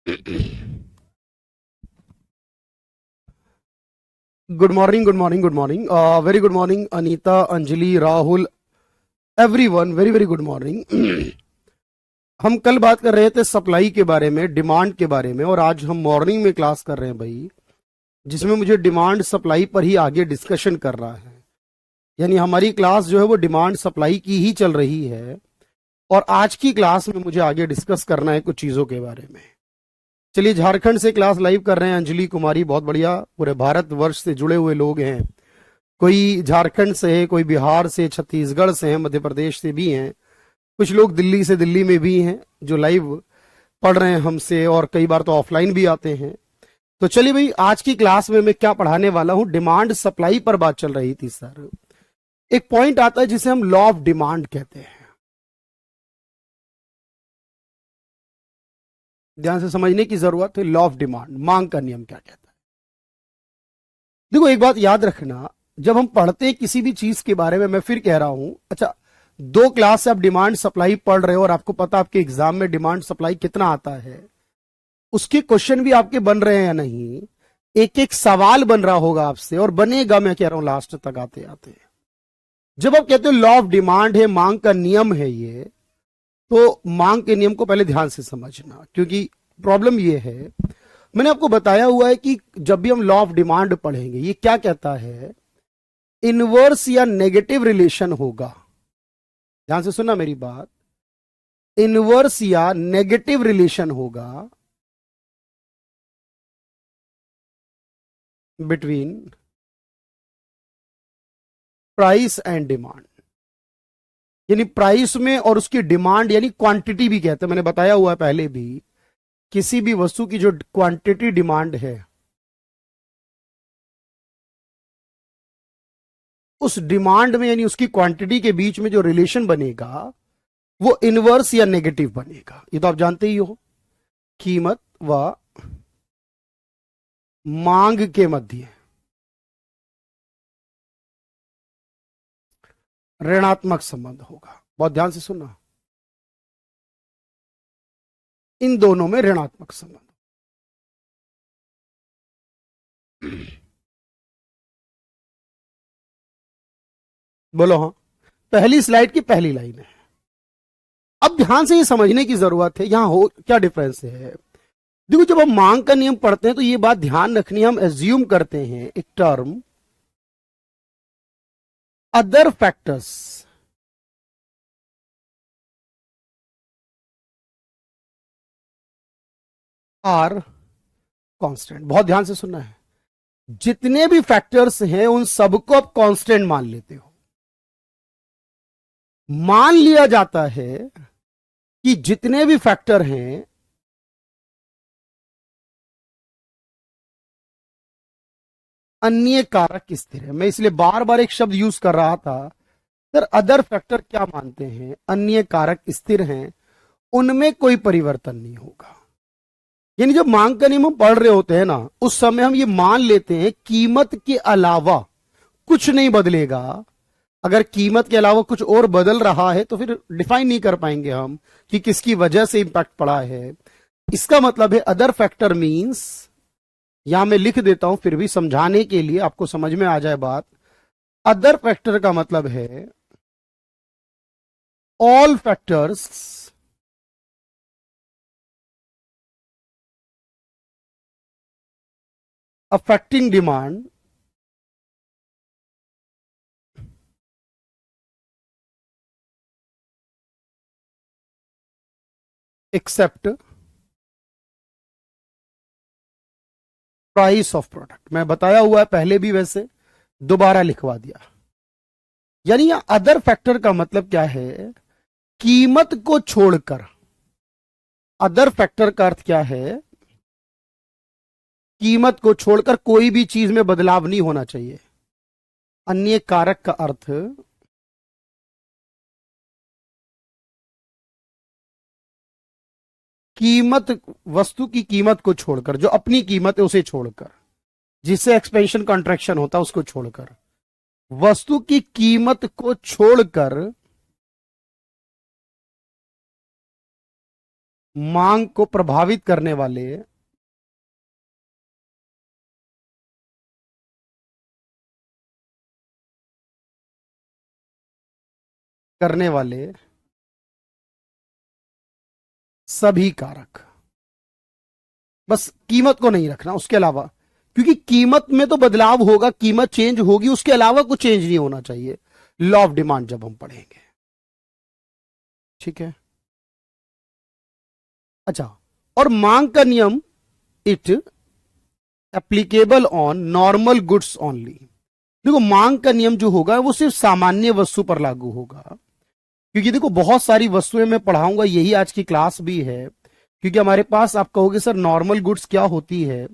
Good morning, good morning, good morning, very good morning Anita, Anjali, Rahul, everyone, very very good morning. हम कल बात कर रहे थे सप्लाई के बारे में, डिमांड के बारे में, और आज हम मॉर्निंग में क्लास कर रहे हैं भाई, जिसमें मुझे डिमांड सप्लाई पर ही आगे डिस्कशन कर रहा है। यानी हमारी क्लास जो है वो डिमांड सप्लाई की ही चल रही है, और आज की क्लास में मुझे आगे डिस्कस करना है कुछ चीजों के बारे में। चलिए, झारखंड से क्लास लाइव कर रहे हैं अंजलि कुमारी, बहुत बढ़िया। पूरे भारत वर्ष से जुड़े हुए लोग हैं, कोई झारखंड से है, कोई बिहार से, छत्तीसगढ़ से है, मध्य प्रदेश से भी हैं, कुछ लोग दिल्ली से, दिल्ली में भी हैं जो लाइव पढ़ रहे हैं हमसे, और कई बार तो ऑफलाइन भी आते हैं। तो चलिए भाई, आज की क्लास में मैं क्या पढ़ाने वाला हूं, डिमांड सप्लाई पर बात चल रही थी सर। एक पॉइंट आता है जिसे हम लॉ ऑफ डिमांड कहते हैं। ध्यान से समझने की जरूरत है। लॉ ऑफ डिमांड, मांग का नियम क्या कहता है। देखो, एक बात याद रखना, जब हम पढ़ते हैं किसी भी चीज के बारे में, मैं फिर कह रहा हूं, अच्छा, 2 क्लास से आप डिमांड सप्लाई पढ़ रहे हो और आपको पता आपके एग्जाम में डिमांड सप्लाई कितना आता है, उसके क्वेश्चन भी आपके बन रहे हैं या नहीं, एक एक सवाल बन रहा होगा आपसे, और बनेगा, मैं कह रहा हूं, लास्ट तक आते आते। जब आप कहते हो लॉ ऑफ डिमांड है, मांग का नियम है ये, तो मांग के नियम को पहले ध्यान से समझना, क्योंकि प्रॉब्लम ये है, मैंने आपको बताया हुआ है कि जब भी हम लॉ ऑफ डिमांड पढ़ेंगे, ये क्या कहता है, इनवर्स या नेगेटिव रिलेशन होगा। ध्यान से सुनना मेरी बात, इनवर्स या नेगेटिव रिलेशन होगा बिटवीन प्राइस एंड डिमांड। यानी प्राइस में और उसकी डिमांड, यानी क्वांटिटी भी कहते हैं, मैंने बताया हुआ है पहले भी, किसी भी वस्तु की जो क्वांटिटी डिमांड है, उस डिमांड में यानी उसकी क्वांटिटी के बीच में जो रिलेशन बनेगा वो इनवर्स या नेगेटिव बनेगा। ये तो आप जानते ही हो, कीमत व मांग के मध्य ऋणात्मक संबंध होगा। बहुत ध्यान से सुनना, इन दोनों में ऋणात्मक संबंध। बोलो हाँ। पहली स्लाइड की पहली लाइन है। अब ध्यान से ये समझने की जरूरत है, यहां हो क्या डिफरेंस है। देखो, जब हम मांग का नियम पढ़ते हैं तो ये बात ध्यान रखनी है, हम एज्यूम करते हैं एक term other factors are constant. बहुत ध्यान से सुनना है, जितने भी फैक्टर्स हैं उन सबको आप कांस्टेंट मान लेते हो। मान लिया जाता है कि जितने भी फैक्टर हैं अन्य कारक स्थिर है। मैं इसलिए बार बार एक शब्द यूज कर रहा था सर, अदर फैक्टर क्या मानते हैं, अन्य कारक स्थिर हैं, उनमें कोई परिवर्तन नहीं होगा। यानी जब मांग का नियम हम पढ़ रहे होते हैं ना, उस समय हम ये मान लेते हैं कीमत के अलावा कुछ नहीं बदलेगा। अगर कीमत के अलावा कुछ और बदल रहा है तो फिर डिफाइन नहीं कर पाएंगे हम कि किसकी वजह से इंपैक्ट पड़ा है। इसका मतलब है अदर फैक्टर मींस, यहां मैं लिख देता हूं फिर भी समझाने के लिए, आपको समझ में आ जाए बात। अदर फैक्टर का मतलब है all factors affecting demand except price of product. मैं बताया हुआ है पहले भी, वैसे दोबारा लिखवा दिया। यानी यहां अदर फैक्टर का मतलब क्या है, कीमत को छोड़कर। अदर फैक्टर का अर्थ क्या है, कीमत को छोड़कर कोई भी चीज में बदलाव नहीं होना चाहिए। अन्य कारक का अर्थ कीमत, वस्तु की कीमत को छोड़कर, जो अपनी कीमत है उसे छोड़कर, जिससे एक्सपेंशन कॉन्ट्रैक्शन होता है उसको छोड़कर, वस्तु की कीमत को छोड़कर मांग को प्रभावित करने वाले सभी कारक। बस कीमत को नहीं रखना, उसके अलावा, क्योंकि कीमत में तो बदलाव होगा, कीमत चेंज होगी, उसके अलावा कुछ चेंज नहीं होना चाहिए। लॉ ऑफ डिमांड जब हम पढ़ेंगे, ठीक है। अच्छा, और मांग का नियम, it applicable on normal goods only. देखो, मांग का नियम जो होगा वो सिर्फ सामान्य वस्तु पर लागू होगा, क्योंकि देखो बहुत सारी वस्तुएं मैं पढ़ाऊंगा, यही आज की क्लास भी है। क्योंकि हमारे पास, आप कहोगे सर नॉर्मल गुड्स क्या होती है,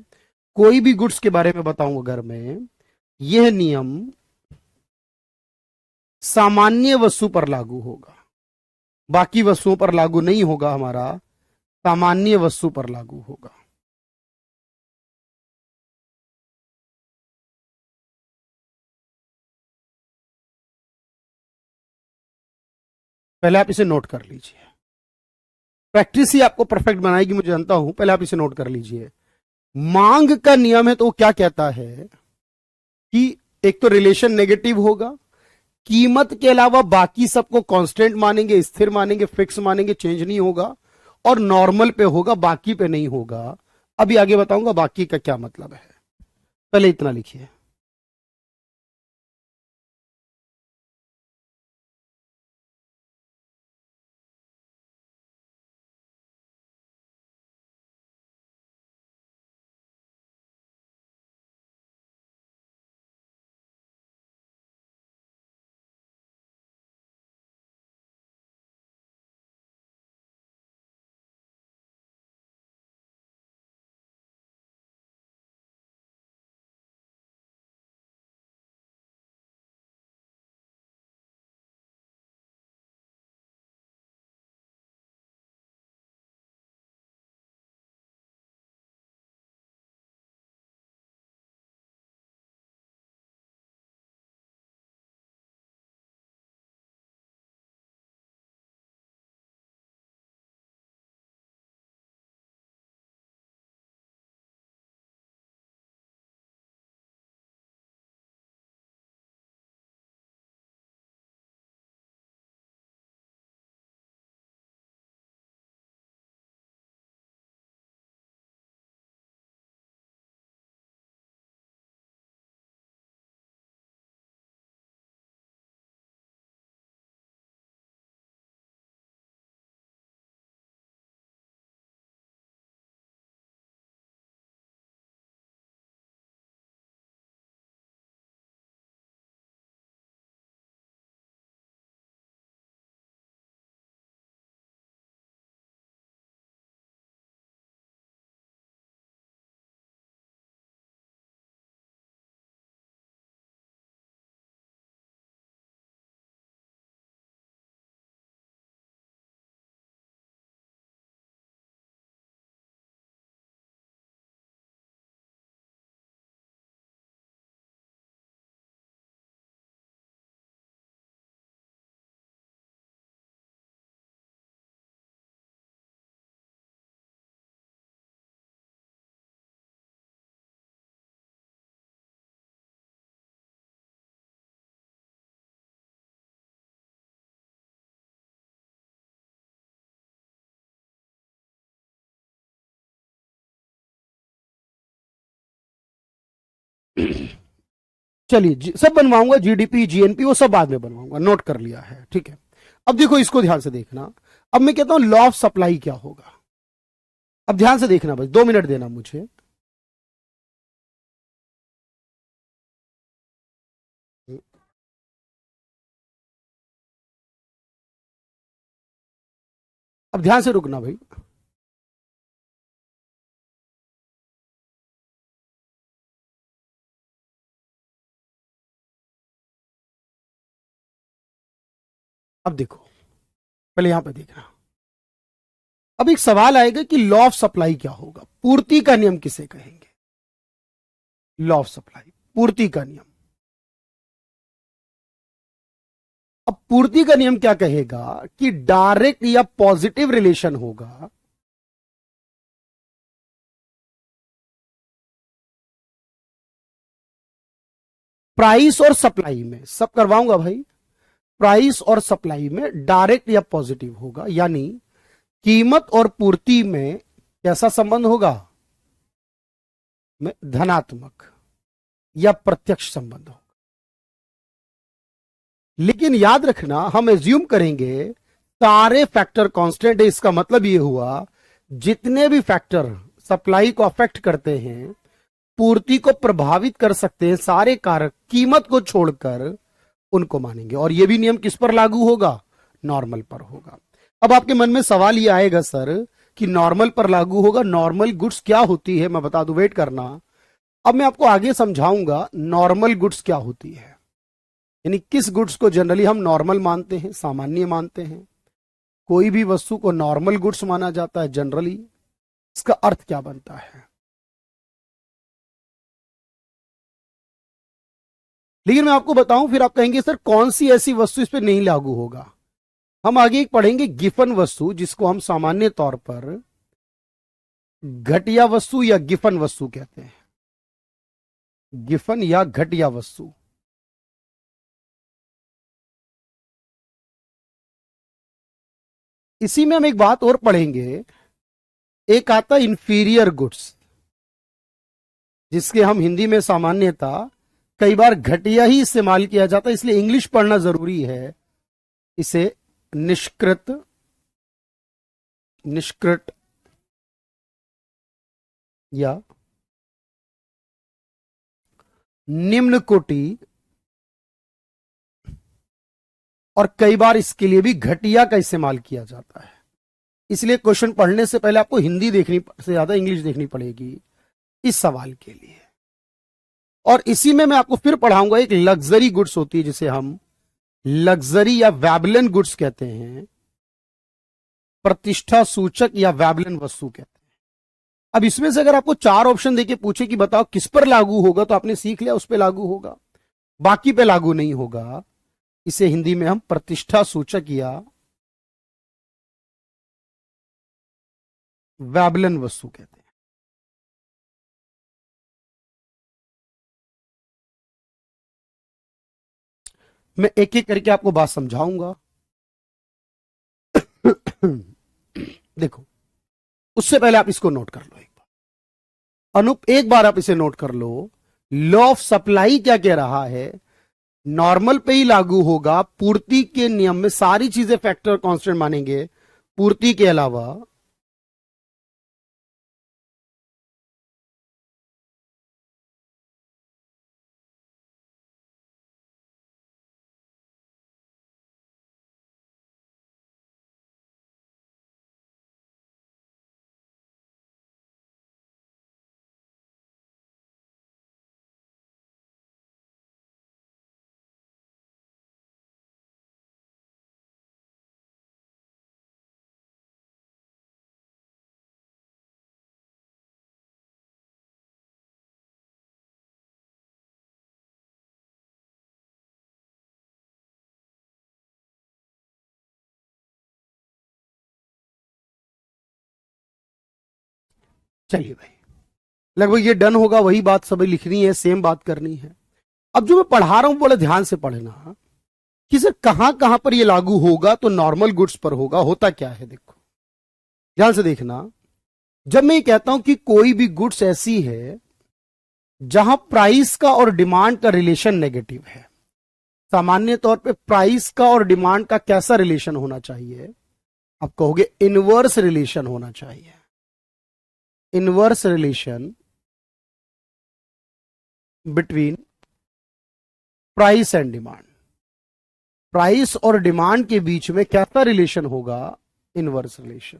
कोई भी गुड्स के बारे में बताऊंगा घर में, यह नियम सामान्य वस्तु पर लागू होगा, बाकी वस्तुओं पर लागू नहीं होगा, हमारा सामान्य वस्तु पर लागू होगा। पहले आप इसे नोट कर लीजिए, प्रैक्टिस ही आपको परफेक्ट बनाएगी, मुझे जानता हूं। पहले आप इसे नोट कर लीजिए। मांग का नियम है तो वो क्या कहता है कि एक तो रिलेशन नेगेटिव होगा, कीमत के अलावा बाकी सबको कांस्टेंट मानेंगे, स्थिर मानेंगे, फिक्स मानेंगे, चेंज नहीं होगा, और नॉर्मल पे होगा, बाकी पे नहीं होगा। अभी आगे बताऊंगा बाकी का क्या मतलब है, पहले इतना लिखिए। चलिए सब बनवाऊंगा, जीडीपी जीएनपी वो सब बाद में बनवाऊंगा, नोट कर लिया है, ठीक है। अब देखो इसको ध्यान से देखना। अब मैं कहता हूं लॉ ऑफ सप्लाई क्या होगा। अब ध्यान से देखना, बस 2 मिनट देना मुझे। अब ध्यान से रुकना भाई। अब देखो, पहले यहां पे देखना। अब एक सवाल आएगा कि लॉ ऑफ सप्लाई क्या होगा, पूर्ति का नियम किसे कहेंगे। लॉ ऑफ सप्लाई, पूर्ति का नियम। अब पूर्ति का नियम क्या कहेगा कि डायरेक्ट या पॉजिटिव रिलेशन होगा प्राइस और सप्लाई में, सब करवाऊंगा भाई, प्राइस और सप्लाई में डायरेक्ट या पॉजिटिव होगा, यानी कीमत और पूर्ति में कैसा संबंध होगा, में धनात्मक या प्रत्यक्ष संबंध होगा। लेकिन याद रखना, हम एज्यूम करेंगे सारे फैक्टर कांस्टेंट है, इसका मतलब यह हुआ जितने भी फैक्टर सप्लाई को अफेक्ट करते हैं, पूर्ति को प्रभावित कर सकते हैं, सारे कारक कीमत को छोड़कर उनको मानेंगे। और यह भी नियम किस पर लागू होगा, नॉर्मल पर होगा। अब आपके मन में सवाल यह आएगा सर कि नॉर्मल पर लागू होगा, नॉर्मल गुड्स क्या होती है, मैं बता दूं, वेट करना। अब मैं आपको आगे समझाऊंगा नॉर्मल गुड्स क्या होती है, यानी किस गुड्स को जनरली हम नॉर्मल मानते हैं, सामान्य मानते हैं। कोई भी वस्तु को नॉर्मल गुड्स माना जाता है जनरली, इसका अर्थ क्या बनता है। लेकिन मैं आपको बताऊं, फिर आप कहेंगे सर कौन सी ऐसी वस्तु इस पर नहीं लागू होगा। हम आगे एक पढ़ेंगे गिफन वस्तु, जिसको हम सामान्य तौर पर घटिया वस्तु या गिफन वस्तु कहते हैं, गिफन या घटिया वस्तु। इसी में हम एक बात और पढ़ेंगे, एक आता इंफीरियर गुड्स, जिसके हम हिंदी में सामान्यता कई बार घटिया ही इस्तेमाल किया जाता है, इसलिए इंग्लिश पढ़ना जरूरी है। इसे निष्कृत, निष्कृत या निम्न कोटि, और कई बार इसके लिए भी घटिया का इस्तेमाल किया जाता है। इसलिए क्वेश्चन पढ़ने से पहले आपको हिंदी देखनी से ज्यादा इंग्लिश देखनी पड़ेगी इस सवाल के लिए। और इसी में मैं आपको फिर पढ़ाऊंगा, एक लग्जरी गुड्स होती है जिसे हम लग्जरी या वैबलन गुड्स कहते हैं, प्रतिष्ठा सूचक या वैबलन वस्तु कहते हैं। अब इसमें से अगर आपको 4 ऑप्शन देके पूछे कि बताओ किस पर लागू होगा, तो आपने सीख लिया उस पर लागू होगा, बाकी पे लागू नहीं होगा। इसे हिंदी में हम प्रतिष्ठा सूचक या वैबलन वस्तु कहते हैं। मैं एक एक करके आपको बात समझाऊंगा। देखो, उससे पहले आप इसको नोट कर लो एक बार, अनूप एक बार आप इसे नोट कर लो। लॉ ऑफ सप्लाई क्या कह रहा है, नॉर्मल पे ही लागू होगा, पूर्ति के नियम में सारी चीजें फैक्टर कांस्टेंट मानेंगे, पूर्ति के अलावा चलिए भाई, लगभग ये डन होगा, वही बात सभी लिखनी है, सेम बात करनी है। अब जो मैं पढ़ा रहा हूं बोले ध्यान से पढ़ना कि सर कहां कहां पर ये लागू होगा, तो नॉर्मल गुड्स पर होगा। होता क्या है देखो, ध्यान से देखना। जब मैं ये कहता हूं कि कोई भी गुड्स ऐसी है जहां प्राइस का और डिमांड का रिलेशन नेगेटिव है, सामान्य तौर पे प्राइस का और डिमांड का कैसा रिलेशन होना चाहिए, आप कहोगे इनवर्स रिलेशन होना चाहिए। Inverse relation between price and demand, price और डिमांड के बीच में कैसा रिलेशन होगा, inverse relation,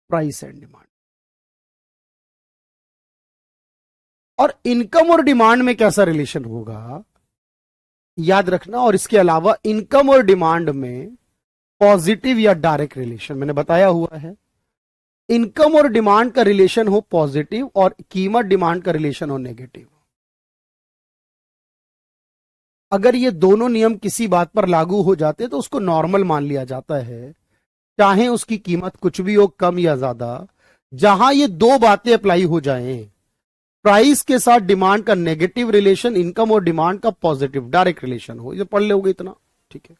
price and demand. और इनकम और डिमांड में कैसा रिलेशन होगा, याद रखना। और इसके अलावा इनकम और डिमांड में पॉजिटिव या डायरेक्ट रिलेशन मैंने बताया हुआ है। इनकम और डिमांड का रिलेशन हो पॉजिटिव और कीमत डिमांड का रिलेशन हो नेगेटिव। अगर ये दोनों नियम किसी बात पर लागू हो जाते तो उसको नॉर्मल मान लिया जाता है, चाहे उसकी कीमत कुछ भी हो, कम या ज्यादा। जहां ये दो बातें अप्लाई हो जाएं, प्राइस के साथ डिमांड का नेगेटिव रिलेशन इनकम और डिमांड का पॉजिटिव डायरेक्ट रिलेशन हो, ये पढ़ लोगे इतना, ठीक है।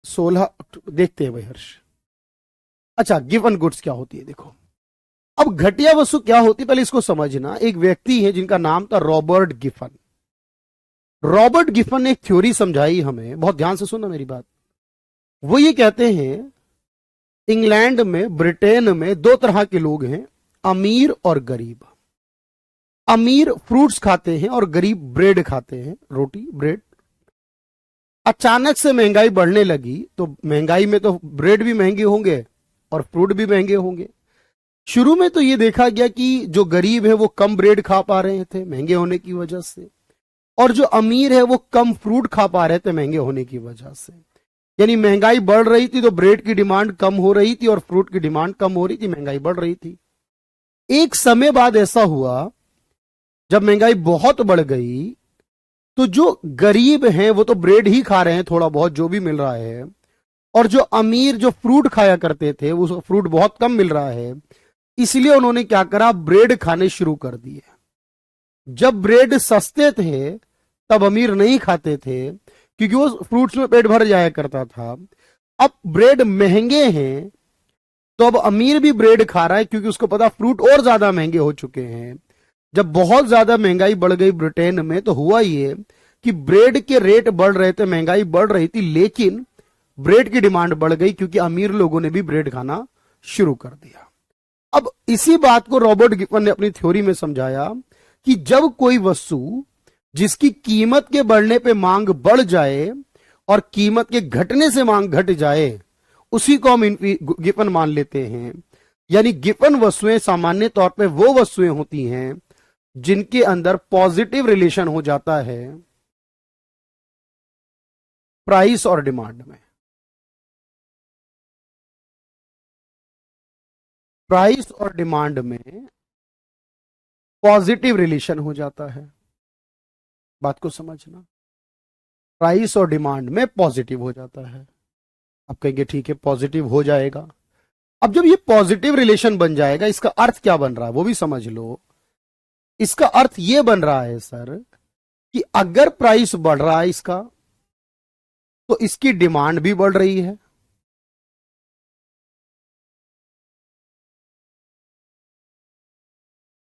16 देखते हैं भाई हर्ष। अच्छा, गिवन गुड्स क्या होती है देखो। अब घटिया वस्तु क्या होती है पहले इसको समझना। एक व्यक्ति है जिनका नाम था रॉबर्ट गिफन। रॉबर्ट गिफन ने एक थ्योरी समझाई हमें, बहुत ध्यान से सुनना मेरी बात। वो ये कहते हैं इंग्लैंड में, ब्रिटेन में दो तरह के लोग हैं, अमीर और गरीब। अमीर फ्रूट्स खाते हैं और गरीब ब्रेड खाते हैं, रोटी ब्रेड। अचानक से महंगाई बढ़ने लगी तो महंगाई में तो ब्रेड भी महंगे होंगे और फ्रूट भी महंगे होंगे। शुरू में तो ये देखा गया कि जो गरीब है वो कम ब्रेड खा पा रहे थे महंगे होने की वजह से, और जो अमीर है वो कम फ्रूट खा पा रहे थे महंगे होने की वजह से। यानी महंगाई बढ़ रही थी तो ब्रेड की डिमांड कम हो रही थी और फ्रूट की डिमांड कम हो रही थी, महंगाई बढ़ रही थी। एक समय बाद ऐसा हुआ जब महंगाई बहुत बढ़ गई तो जो गरीब हैं वो तो ब्रेड ही खा रहे हैं थोड़ा बहुत जो भी मिल रहा है, और जो अमीर जो फ्रूट खाया करते थे वो फ्रूट बहुत कम मिल रहा है, इसलिए उन्होंने क्या करा, ब्रेड खाने शुरू कर दिए। जब ब्रेड सस्ते थे तब अमीर नहीं खाते थे क्योंकि वो फ्रूट्स में पेट भर जाया करता था। अब ब्रेड महंगे हैं तो अब अमीर भी ब्रेड खा रहा है क्योंकि उसको पता फ्रूट और ज्यादा महंगे हो चुके हैं। जब बहुत ज्यादा महंगाई बढ़ गई ब्रिटेन में तो हुआ ये कि ब्रेड के रेट बढ़ रहे थे, महंगाई बढ़ रही थी, लेकिन ब्रेड की डिमांड बढ़ गई क्योंकि अमीर लोगों ने भी ब्रेड खाना शुरू कर दिया। अब इसी बात को रॉबर्ट गिफन ने अपनी थ्योरी में समझाया कि जब कोई वस्तु जिसकी कीमत के बढ़ने पे मांग बढ़ जाए और कीमत के घटने से मांग घट जाए, उसी को हम गिफन मान लेते हैं। यानी गिफन वस्तुएं सामान्य तौर पे वो वस्तुएं होती हैं जिनके अंदर पॉजिटिव रिलेशन हो जाता है प्राइस और डिमांड में। प्राइस और डिमांड में पॉजिटिव रिलेशन हो जाता है, बात को समझना। प्राइस और डिमांड में पॉजिटिव हो जाता है। आप कहेंगे ठीक है पॉजिटिव हो जाएगा। अब जब ये पॉजिटिव रिलेशन बन जाएगा इसका अर्थ क्या बन रहा है वो भी समझ लो। इसका अर्थ ये बन रहा है सर कि अगर प्राइस बढ़ रहा है इसका तो इसकी डिमांड भी बढ़ रही है,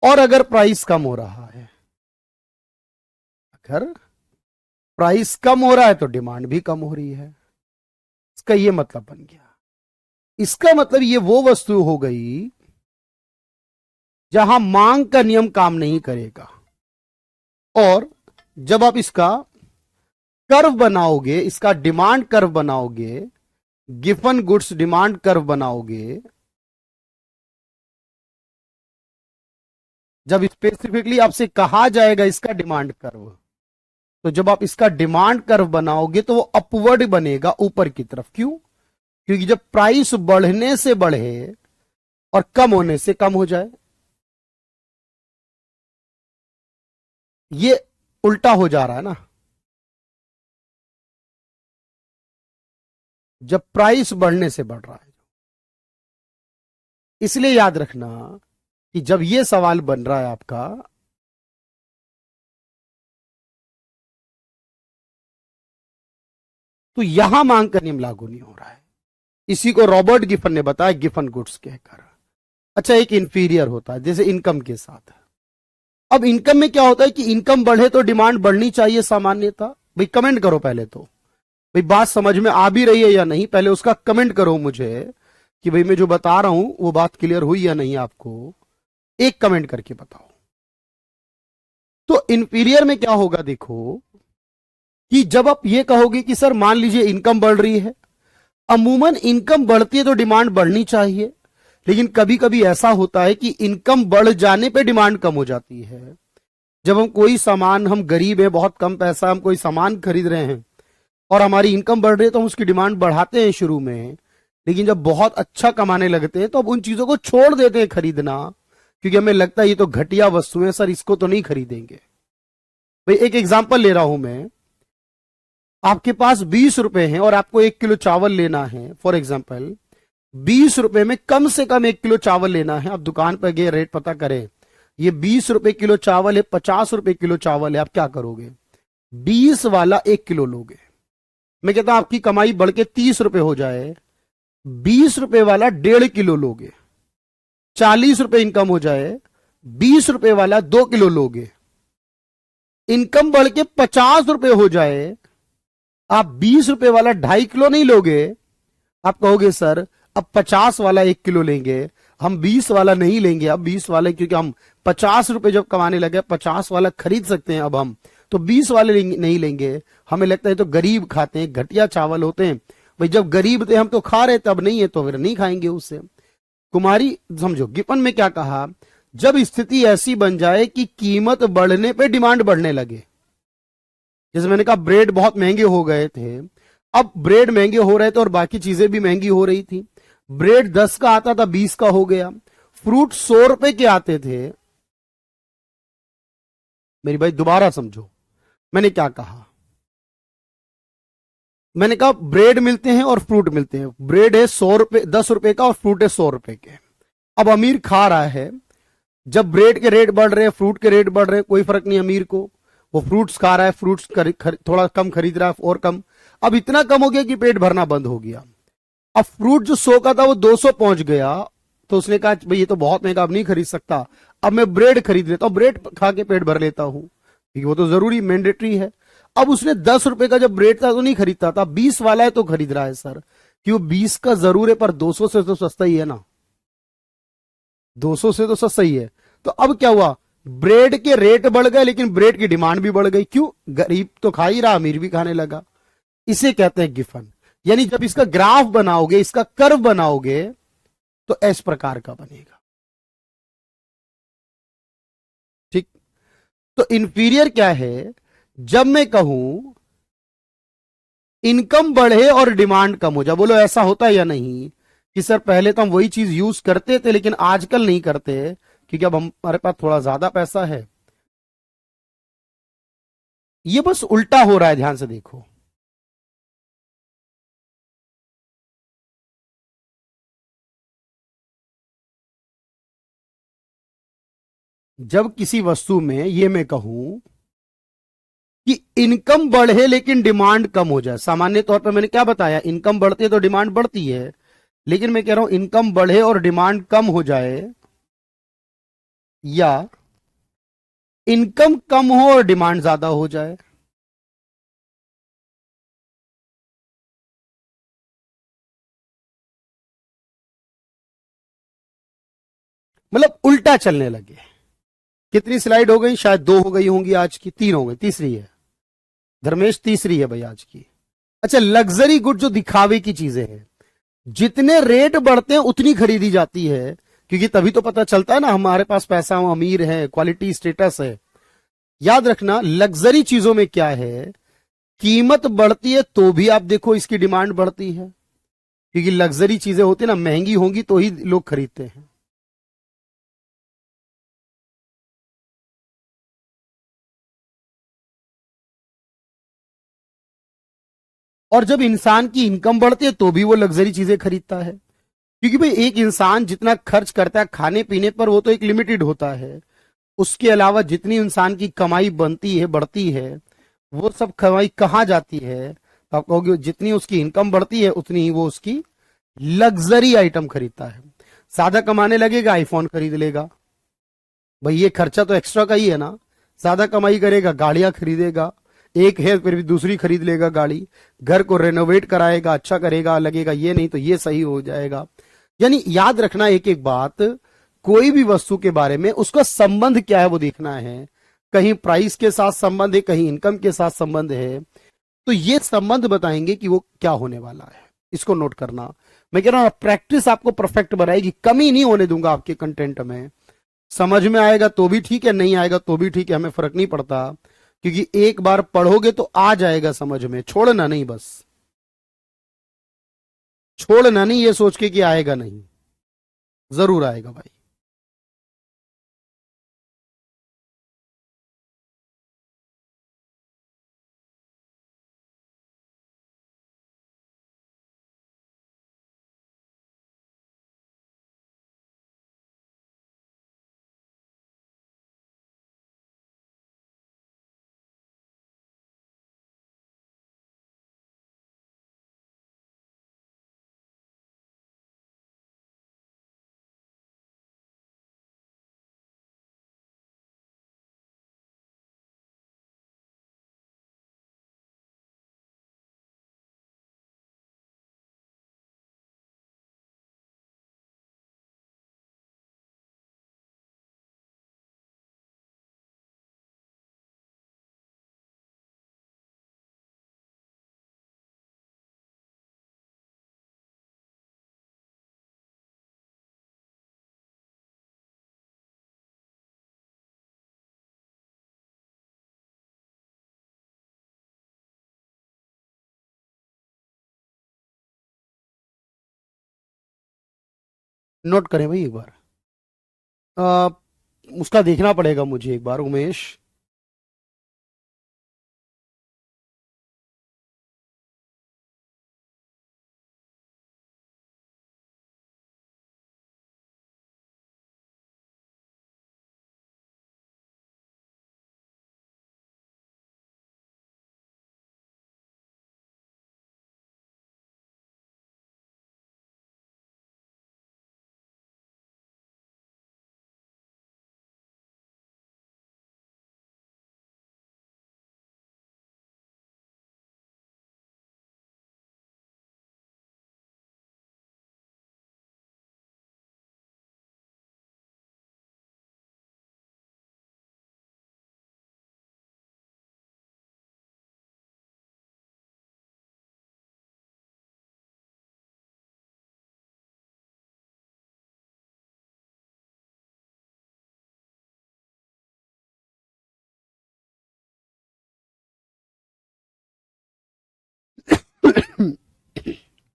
और अगर प्राइस कम हो रहा है, अगर प्राइस कम हो रहा है तो डिमांड भी कम हो रही है। इसका ये मतलब बन गया। इसका मतलब ये वो वस्तु हो गई जहां मांग का नियम काम नहीं करेगा, और जब आप इसका कर्व बनाओगे, इसका डिमांड कर्व बनाओगे, गिफन गुड्स डिमांड कर्व बनाओगे, जब स्पेसिफिकली आपसे कहा जाएगा इसका डिमांड कर्व, तो जब आप इसका डिमांड कर्व बनाओगे तो वो अपवर्ड बनेगा, ऊपर की तरफ। क्यों? क्योंकि जब प्राइस बढ़ने से बढ़े और कम होने से कम हो जाए, ये उल्टा हो जा रहा है ना। जब प्राइस बढ़ने से बढ़ रहा है, इसलिए याद रखना कि जब ये सवाल बन रहा है आपका, तो यहां मांग का नियम लागू नहीं हो रहा है। इसी को रॉबर्ट गिफन ने बताया गिफन गुड्स कहकर। अच्छा, एक इंफीरियर होता है जैसे इनकम के साथ। अब इनकम में क्या होता है कि इनकम बढ़े तो डिमांड बढ़नी चाहिए सामान्यता। भाई कमेंट करो पहले तो, भाई बात समझ में आ भी रही है या नहीं, पहले उसका कमेंट करो मुझे कि भाई मैं जो बता रहा हूं वो बात क्लियर हुई या नहीं आपको, एक कमेंट करके बताओ। तो इंफीरियर में क्या होगा देखो कि जब आप ये कहोगे कि सर मान लीजिए इनकम बढ़ रही है, अमूमन इनकम बढ़ती है तो डिमांड बढ़नी चाहिए, लेकिन कभी कभी ऐसा होता है कि इनकम बढ़ जाने पे डिमांड कम हो जाती है। जब हम कोई सामान, हम गरीब हैं, बहुत कम पैसा, हम कोई सामान खरीद रहे हैं और हमारी इनकम बढ़ रही है तो हम उसकी डिमांड बढ़ाते हैं शुरू में, लेकिन जब बहुत अच्छा कमाने लगते हैं तो अब उन चीजों को छोड़ देते हैं खरीदना, क्योंकि हमें लगता है ये तो घटिया वस्तु है सर, इसको तो नहीं खरीदेंगे। भाई एक एग्जांपल ले रहा हूं मैं, आपके पास 20 रुपए हैं और आपको 1 किलो चावल लेना है फॉर एग्जांपल, 20 रुपए में कम से कम 1 किलो चावल लेना है। आप दुकान पर गए, रेट पता करें, ये 20 रुपए किलो चावल है, 50 रुपए किलो चावल है, आप क्या करोगे? 20 वाला 1 किलो लोगे। मैं कहता हूं आपकी कमाई बढ़ के 30 रुपए हो जाए, 20 रुपए वाला 1.5 किलो लोगे। 40 रुपए इनकम हो जाए, 20 रुपए वाला 2 किलो लोगे। इनकम बढ़ के 50 रुपए हो जाए, आप 20 रुपए वाला 2.5 किलो नहीं लोगे। आप कहोगे सर अब 50 वाला 1 किलो लेंगे, हम 20 वाला नहीं लेंगे। अब 20 वाले, क्योंकि हम 50 रुपए जब कमाने लगे, 50 वाला खरीद सकते हैं अब हम, तो 20 वाले नहीं लेंगे। हमें लगता है तो गरीब खाते हैं, घटिया चावल होते हैं। भाई जब गरीब थे हम तो खा रहे, तब नहीं है तो फिर नहीं खाएंगे उससे। कुमारी समझो गिपन में क्या कहा, जब स्थिति ऐसी बन जाए कि कीमत बढ़ने पे डिमांड बढ़ने लगे। जैसे मैंने कहा ब्रेड बहुत महंगे हो गए थे, अब ब्रेड महंगे हो रहे थे और बाकी चीजें भी महंगी हो रही थी। ब्रेड 10 का आता था, 20 का हो गया। फ्रूट 100 रुपए के आते थे। मेरी भाई दोबारा समझो, मैंने क्या कहा। मैंने कहा ब्रेड मिलते हैं और फ्रूट मिलते हैं। ब्रेड है 100 रुपए, 10 रुपए का, और फ्रूट है 100 रुपए के। अब अमीर खा रहा है। जब ब्रेड के रेट बढ़ रहे हैं, फ्रूट के रेट बढ़ रहे हैं, कोई फर्क नहीं अमीर को, वो फ्रूट्स खा रहा है, फ्रूट्स थोड़ा कम खरीद रहा है और कम। अब इतना कम हो गया कि पेट भरना बंद हो गया। अब फ्रूट जो 100 का था वो 200 पहुंच गया, तो उसने कहा भाई ये तो बहुत महंगा, अब नहीं खरीद सकता, अब मैं ब्रेड खरीद लेता हूं, ब्रेड खा के पेट भर लेता हूं, क्योंकि वो तो जरूरी मैंडेटरी है। अब उसने 10 रुपए का जब ब्रेड था तो नहीं खरीदता था, 20 वाला है तो खरीद रहा है सर, कि वो 20 का जरूर है पर 200 से तो सस्ता ही है ना, 200 से तो सस्ता ही है। तो अब क्या हुआ, ब्रेड के रेट बढ़ गए लेकिन ब्रेड की डिमांड भी बढ़ गई। क्यों? गरीब तो खा ही रहा, अमीर भी खाने लगा। इसे कहते हैं गिफन। यानी जब इसका ग्राफ बनाओगे, इसका कर्व बनाओगे, तो इस प्रकार का बनेगा। ठीक। तो इंफीरियर क्या है, जब मैं कहूं इनकम बढ़े और डिमांड कम हो जाए। बोलो ऐसा होता है या नहीं, कि सर पहले तो हम वही चीज यूज करते थे लेकिन आजकल नहीं करते, क्योंकि अब हमारे पास थोड़ा ज्यादा पैसा है। ये बस उल्टा हो रहा है, ध्यान से देखो। जब किसी वस्तु में ये मैं कहूं कि इनकम बढ़े लेकिन डिमांड कम हो जाए, सामान्य तौर पर मैंने क्या बताया, इनकम बढ़ती है तो डिमांड बढ़ती है, लेकिन मैं कह रहा हूं इनकम बढ़े और डिमांड कम हो जाए, या इनकम कम हो और डिमांड ज्यादा हो जाए। मतलब उल्टा चलने लगे। कितनी स्लाइड हो गई? शायद 2 हो गई होंगी आज की, 3 हो गई, तीसरी है धर्मेश, तीसरी है भाई आज की। अच्छा, लग्जरी गुड जो दिखावे की चीजें हैं, जितने रेट बढ़ते हैं उतनी खरीदी जाती है, क्योंकि तभी तो पता चलता है ना हमारे पास पैसा, हम अमीर है, क्वालिटी स्टेटस है। याद रखना लग्जरी चीजों में क्या है, कीमत बढ़ती है तो भी आप देखो इसकी डिमांड बढ़ती है, क्योंकि लग्जरी चीजें होती है ना, महंगी होंगी तो ही लोग खरीदते हैं। और जब इंसान की इनकम बढ़ती है तो भी वो लग्जरी चीजें खरीदता है, क्योंकि भाई एक इंसान जितना खर्च करता है खाने पीने पर वो तो एक लिमिटेड होता है, उसके अलावा जितनी इंसान की कमाई बनती है, बढ़ती है, वो सब कमाई कहाँ जाती है? तो आप कहोगे जितनी उसकी इनकम बढ़ती है उतनी ही वो उसकी लग्जरी आइटम खरीदता है। सादा कमाने लगेगा, आईफोन खरीद लेगा। भाई ये खर्चा तो एक्स्ट्रा का ही है ना। ज्यादा कमाई करेगा, गाड़ियां खरीदेगा, एक है फिर भी दूसरी खरीद लेगा गाड़ी, घर को रेनोवेट कराएगा, अच्छा करेगा, लगेगा ये नहीं तो ये सही हो जाएगा। यानी याद रखना एक एक बात, कोई भी वस्तु के बारे में उसका संबंध क्या है वो देखना है। कहीं प्राइस के साथ संबंध है, कहीं इनकम के साथ संबंध है, तो ये संबंध बताएंगे कि वो क्या होने वाला है। इसको नोट करना। मैं कह रहा हूं प्रैक्टिस आपको परफेक्ट बनाएगी, कमी नहीं होने दूंगा आपके कंटेंट में। समझ में आएगा तो भी ठीक है, नहीं आएगा तो भी ठीक है, हमें फर्क नहीं पड़ता, क्योंकि एक बार पढ़ोगे तो आ जाएगा समझ में, छोड़ना नहीं बस, छोड़ना नहीं ये सोच के कि आएगा नहीं, जरूर आएगा भाई। नोट करें भाई एक बार। आ, उसका देखना पड़ेगा मुझे एक बार, उमेश।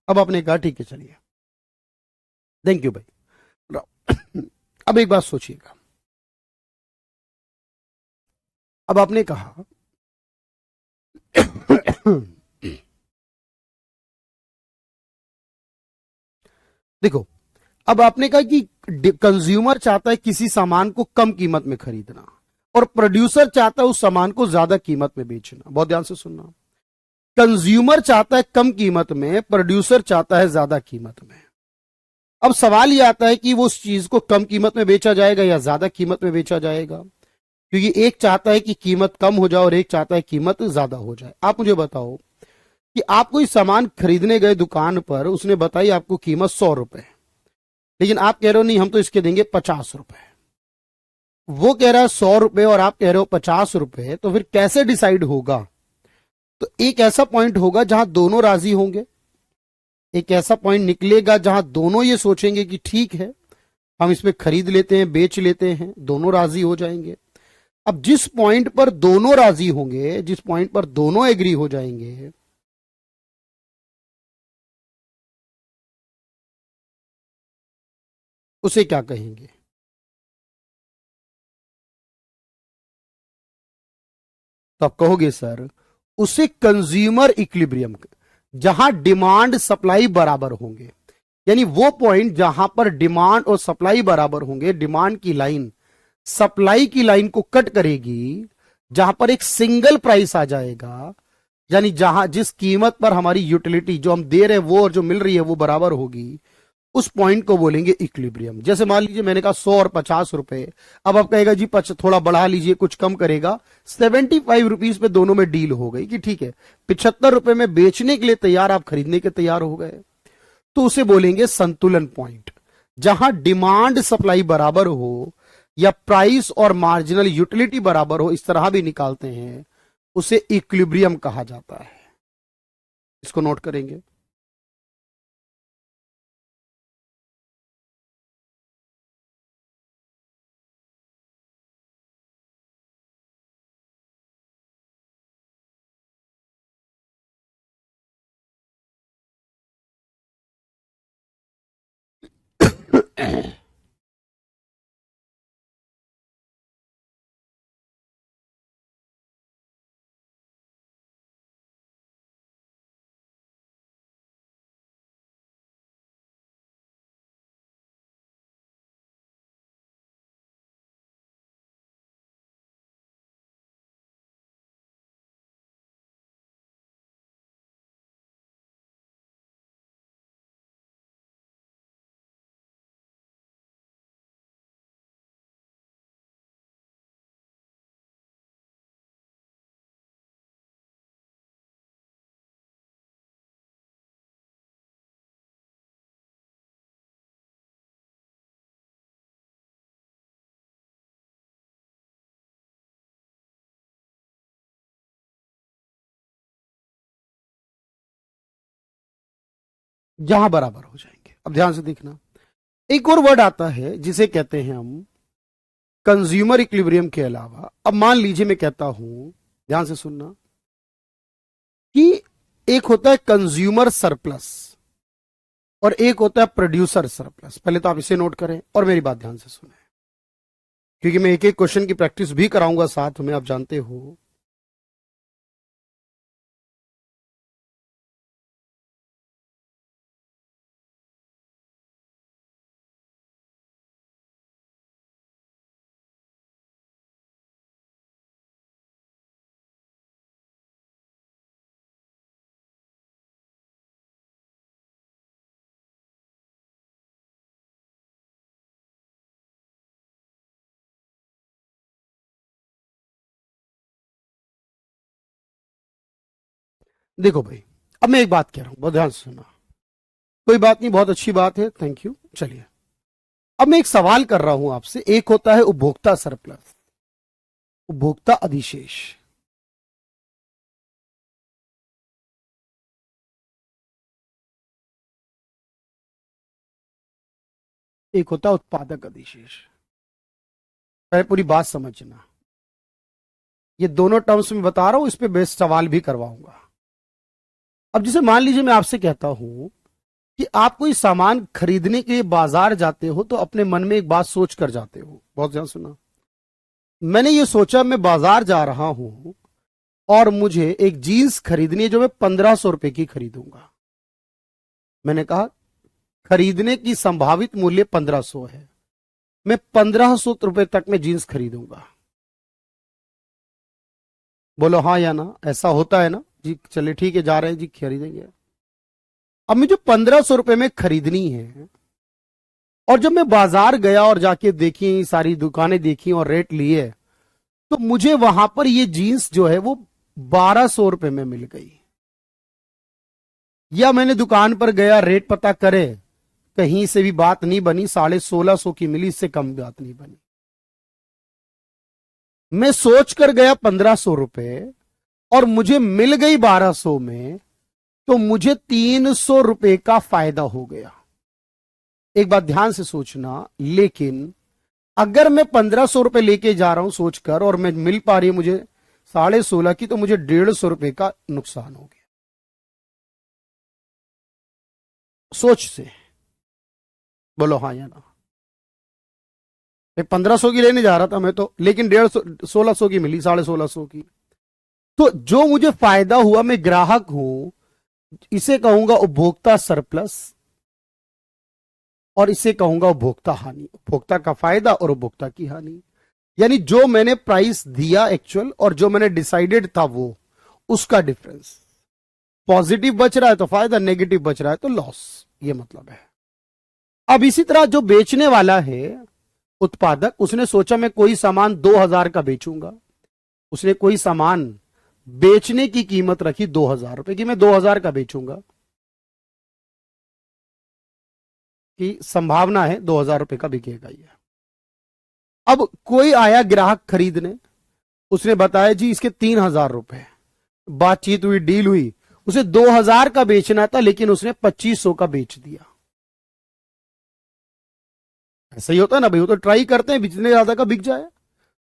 अब आपने कहा ठीक है, चलिए, थैंक यू भाई। अब एक बात सोचिएगा। अब आपने कहा देखो, अब आपने कहा कि कंज्यूमर चाहता है किसी सामान को कम कीमत में खरीदना और प्रोड्यूसर चाहता है उस सामान को ज्यादा कीमत में बेचना। बहुत ध्यान से सुनना। कंज्यूमर चाहता है कम कीमत में, प्रोड्यूसर चाहता है ज्यादा कीमत में। अब सवाल यह आता है कि वो उस चीज को कम कीमत में बेचा जाएगा या ज्यादा कीमत में बेचा जाएगा, क्योंकि एक चाहता है कि कीमत कम हो जाए और एक चाहता है कीमत ज्यादा हो जाए। आप मुझे बताओ कि आप कोई सामान खरीदने गए दुकान पर, उसने बताई आपको कीमत 100 रुपए, लेकिन आप कह रहे हो नहीं हम तो इसके देंगे 50 रुपए। वो कह रहा है 100 रुपए और आप कह रहे हो 50 रुपए, तो फिर कैसे डिसाइड होगा? तो एक ऐसा पॉइंट होगा जहां दोनों राजी होंगे, एक ऐसा पॉइंट निकलेगा जहां दोनों ये सोचेंगे कि ठीक है हम इसमें खरीद लेते हैं, बेच लेते हैं, दोनों राजी हो जाएंगे। अब जिस पॉइंट पर दोनों राजी होंगे, जिस पॉइंट पर दोनों एग्री हो जाएंगे, उसे क्या कहेंगे? तो आप कहोगे सर उसे कंज्यूमर इक्विलिब्रियम, जहां डिमांड सप्लाई बराबर होंगे, यानी वो पॉइंट जहां पर डिमांड और सप्लाई बराबर होंगे, डिमांड की लाइन सप्लाई की लाइन को कट करेगी, जहां पर एक सिंगल प्राइस आ जाएगा, यानी जहां जिस कीमत पर हमारी यूटिलिटी जो हम दे रहे हैं वो और जो मिल रही है वो बराबर होगी, उस पॉइंट को बोलेंगे इक्विलिब्रियम। जैसे मान लीजिए मैंने कहा 100 और 50 रुपए, अब आप कहेगा जी थोड़ा बढ़ा लीजिए, कुछ कम करेगा, 75 रुपीज पे दोनों में डील हो गई कि ठीक है 75 रुपए में बेचने के लिए तैयार, आप खरीदने के तैयार हो गए, तो उसे बोलेंगे संतुलन पॉइंट। जहां डिमांड सप्लाई बराबर हो या प्राइस और मार्जिनल यूटिलिटी बराबर हो, इस तरह भी निकालते हैं, उसे इक्विलिब्रियम कहा जाता है। इसको नोट करेंगे। जहां बराबर हो जाएंगे। अब ध्यान से देखना, एक और वर्ड आता है जिसे कहते हैं हम कंज्यूमर इक्विलिब्रियम के अलावा। अब मान लीजिए मैं कहता हूं, ध्यान से सुनना, कि एक होता है कंज्यूमर सरप्लस और एक होता है प्रोड्यूसर सरप्लस। पहले तो आप इसे नोट करें और मेरी बात ध्यान से सुने, क्योंकि मैं एक एक क्वेश्चन की प्रैक्टिस भी कराऊंगा साथ में, आप जानते हो। देखो भाई, अब मैं एक बात कह रहा हूं, बहुत ध्यान से सुना। कोई बात नहीं, बहुत अच्छी बात है, थैंक यू। चलिए, अब मैं एक सवाल कर रहा हूं आपसे। एक होता है उपभोक्ता सरप्लस, उपभोक्ता अधिशेष। एक होता है उत्पादक अधिशेष। पहले पूरी बात समझना, ये दोनों टर्म्स में बता रहा हूं, इस पे बेस्ट सवाल भी करवाऊंगा। अब जैसे मान लीजिए मैं आपसे कहता हूं कि आप कोई सामान खरीदने के लिए बाजार जाते हो, तो अपने मन में एक बात सोच कर जाते हो। बहुत ध्यान सुना। मैंने ये सोचा मैं बाजार जा रहा हूं और मुझे एक जीन्स खरीदनी है जो मैं 1500 रुपए की खरीदूंगा। मैंने कहा खरीदने की संभावित मूल्य 1500 है, मैं 1500 रुपए तक में जीन्स खरीदूंगा। बोलो हाँ या ना, ऐसा होता है ना जी? चलिए ठीक है, जा रहे हैं जी, खरीदेंगे। अब मुझे 1500 रुपए में खरीदनी है, और जब मैं बाजार गया और जाके देखी, सारी दुकानें देखी और रेट लिए, तो मुझे वहां पर ये जीन्स जो है वो 1200 रुपए में मिल गई। या मैंने दुकान पर गया, रेट पता करे, कहीं से भी बात नहीं बनी, 1650 की मिली, इससे कम बात नहीं बनी। मैं सोच कर गया 1500 रुपए और मुझे मिल गई 1200 में, तो मुझे 300 रुपए का फायदा हो गया। एक बात ध्यान से सोचना, लेकिन अगर मैं 1500 रुपए लेके जा रहा हूं सोचकर, और मैं मिल पा रही है मुझे 1650 की, तो मुझे 150 रुपए का नुकसान हो गया। सोच से बोलो हाँ या ना। मैं 1500 की लेने जा रहा था मैं तो, लेकिन 150 1600 की मिली, 1650 की। तो जो मुझे फायदा हुआ, मैं ग्राहक हूं, इसे कहूंगा उपभोक्ता सरप्लस, और इसे कहूंगा उपभोक्ता हानि। उपभोक्ता का फायदा और उपभोक्ता की हानि, यानी जो मैंने प्राइस दिया एक्चुअल और जो मैंने डिसाइडेड था वो, उसका डिफरेंस। पॉजिटिव बच रहा है तो फायदा, नेगेटिव बच रहा है तो लॉस, ये मतलब है। अब इसी तरह जो बेचने वाला है, उत्पादक, उसने सोचा मैं कोई सामान 2000 का बेचूंगा। उसने कोई सामान बेचने की कीमत रखी 2000 रुपए की, मैं 2000 का बेचूंगा, कि संभावना है 2000 रुपए का बिकेगा ये। अब कोई आया ग्राहक खरीदने, उसने बताया जी इसके 3000 रुपए। बातचीत हुई, डील हुई, उसे 2000 का बेचना था, लेकिन उसने 2500 का बेच दिया। ऐसा ही होता है ना भाई, वो तो ट्राई करते हैं जितने ज्यादा का बिक जाए।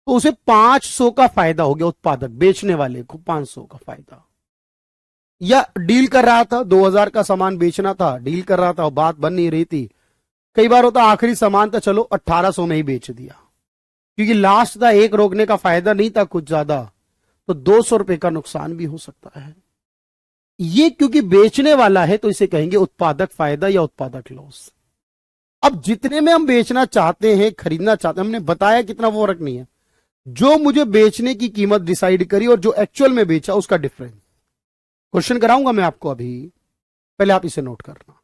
तो उसे 500 का फायदा हो गया, उत्पादक बेचने वाले को 500 का फायदा। या डील कर रहा था, 2000 का सामान बेचना था, डील कर रहा था, बात बन नहीं रही थी। कई बार होता आखिरी सामान था, चलो 1800 में ही बेच दिया, क्योंकि लास्ट था, एक रोकने का फायदा नहीं था कुछ ज्यादा, तो 200 रुपए का नुकसान भी हो सकता है। ये क्योंकि बेचने वाला है, तो इसे कहेंगे उत्पादक फायदा या उत्पादक लॉस। अब जितने में हम बेचना चाहते हैं, खरीदना चाहते हैं, हमने बताया कितना, वो फर्क नहीं है। जो मुझे बेचने की कीमत डिसाइड करी और जो एक्चुअल में बेचा, उसका डिफरेंस। क्वेश्चन कराऊंगा मैं आपको अभी, पहले आप इसे नोट करना।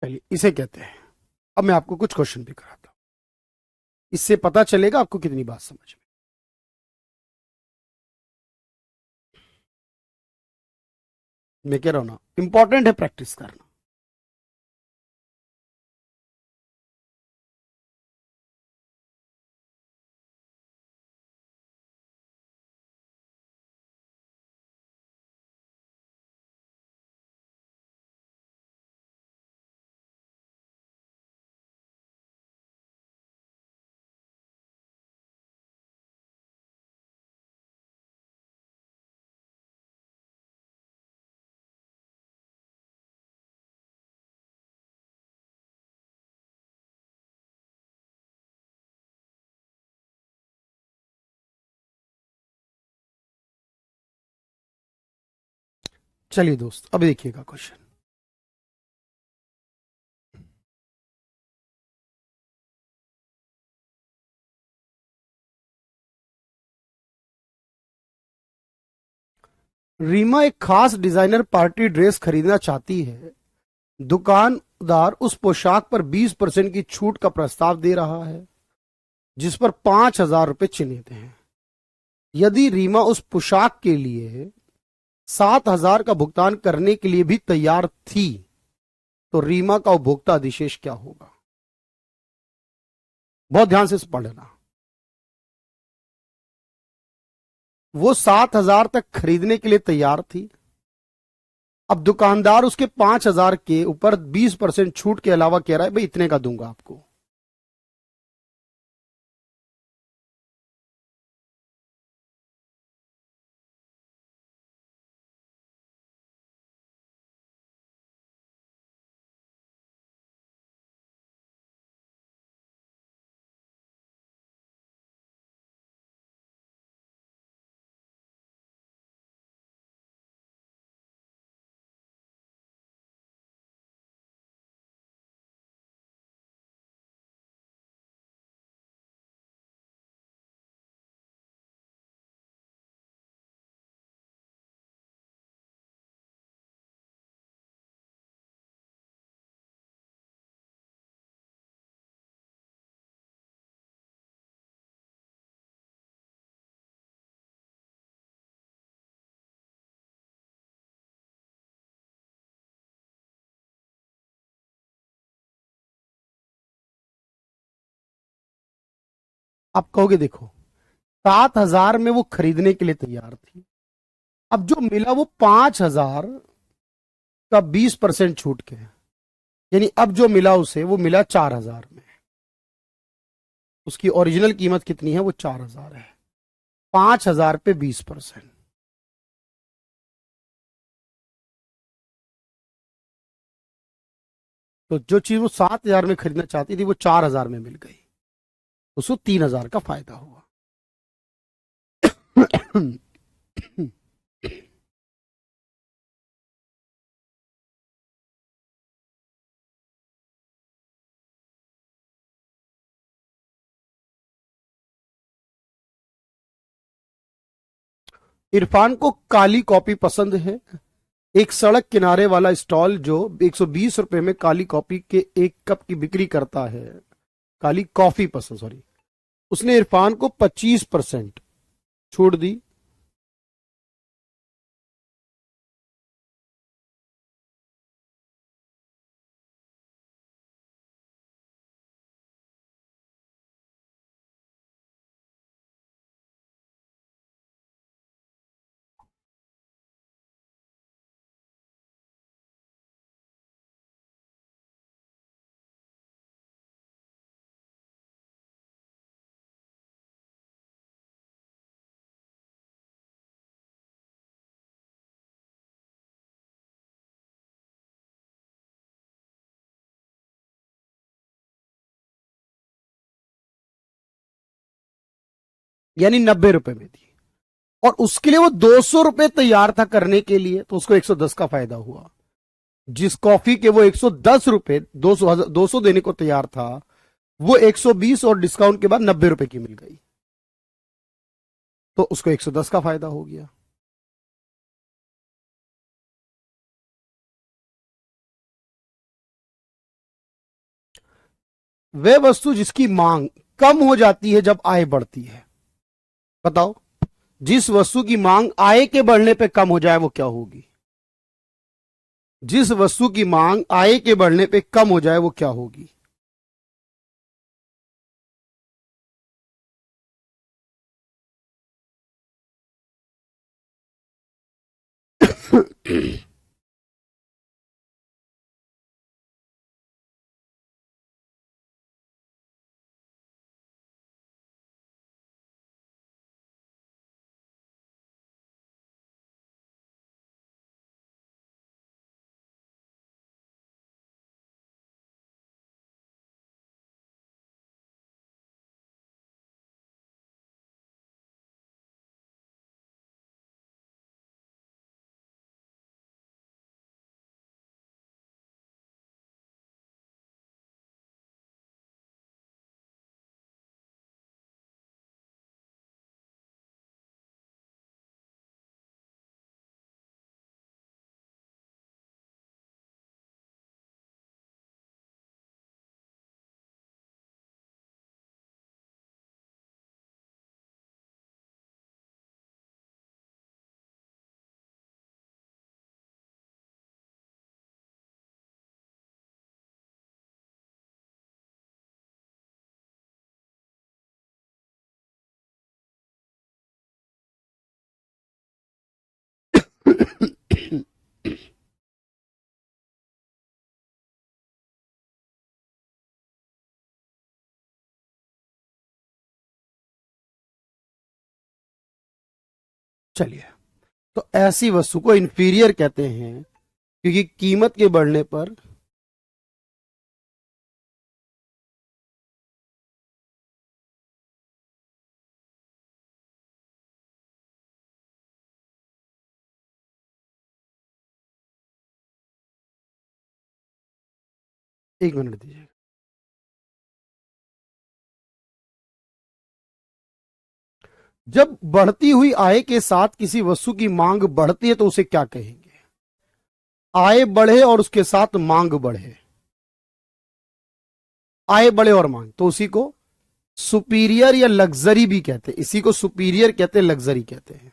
चलिए इसे कहते हैं। अब मैं आपको कुछ क्वेश्चन भी कराता हूं, इससे पता चलेगा आपको कितनी बात समझ में। मैं कह रहा हूं ना, इंपॉर्टेंट है प्रैक्टिस करना। चलिए दोस्त, अब देखिएगा क्वेश्चन। रीमा एक खास डिजाइनर पार्टी ड्रेस खरीदना चाहती है। दुकानदार उस पोशाक पर 20% की छूट का प्रस्ताव दे रहा है, जिस पर 5,000 रुपये चिन्हित हैं। यदि रीमा उस पोशाक के लिए 7,000 का भुगतान करने के लिए भी तैयार थी, तो रीमा का उपभोक्ता अधिशेष क्या होगा? बहुत ध्यान से पढ़ना। वो 7,000 तक खरीदने के लिए तैयार थी। अब दुकानदार उसके 5,000 के ऊपर 20% छूट के अलावा कह रहा है भाई इतने का दूंगा आपको। आप कहोगे देखो, 7,000 में वो खरीदने के लिए तैयार थी। अब जो मिला वो 5,000 का 20% छूट के है। यानी अब जो मिला उसे, वो मिला 4,000 में। उसकी ओरिजिनल कीमत कितनी है? वो 4,000 है। 5,000 पे 20%। तो जो चीज वो 7,000 में खरीदना चाहती थी वो 4,000 में मिल गई, उसको 3,000 का फायदा हुआ। इरफान को काली कॉपी पसंद है। एक सड़क किनारे वाला स्टॉल जो 120 रुपए में काली कॉफी के एक कप की बिक्री करता है, काली कॉफी पसंद, सॉरी, उसने इरफान को 25% छूट दी। यानी 90 रुपए में दी, और उसके लिए वो 200 रुपए तैयार था करने के लिए, तो उसको 110 का फायदा हुआ। जिस कॉफी के वो 110 रुपए, 200 देने को तैयार था, वो 120 और डिस्काउंट के बाद 90 रुपए की मिल गई, तो उसको 110 का फायदा हो गया। वह वस्तु जिसकी मांग कम हो जाती है जब आय बढ़ती है। बताओ, जिस वस्तु की मांग आय के बढ़ने पे कम हो जाए वो क्या होगी? जिस वस्तु की मांग आय के बढ़ने पे कम हो जाए वो क्या होगी? चलिए, तो ऐसी वस्तु को इंफीरियर कहते हैं क्योंकि कीमत के बढ़ने पर एक मिनट दीजिए। जब बढ़ती हुई आय के साथ किसी वस्तु की मांग बढ़ती है तो उसे क्या कहेंगे? आय बढ़े और उसके साथ मांग बढ़े, आय बढ़े और मांग, तो उसी को सुपीरियर या लग्जरी भी कहते हैं। इसी को सुपीरियर कहते हैं, लग्जरी कहते हैं।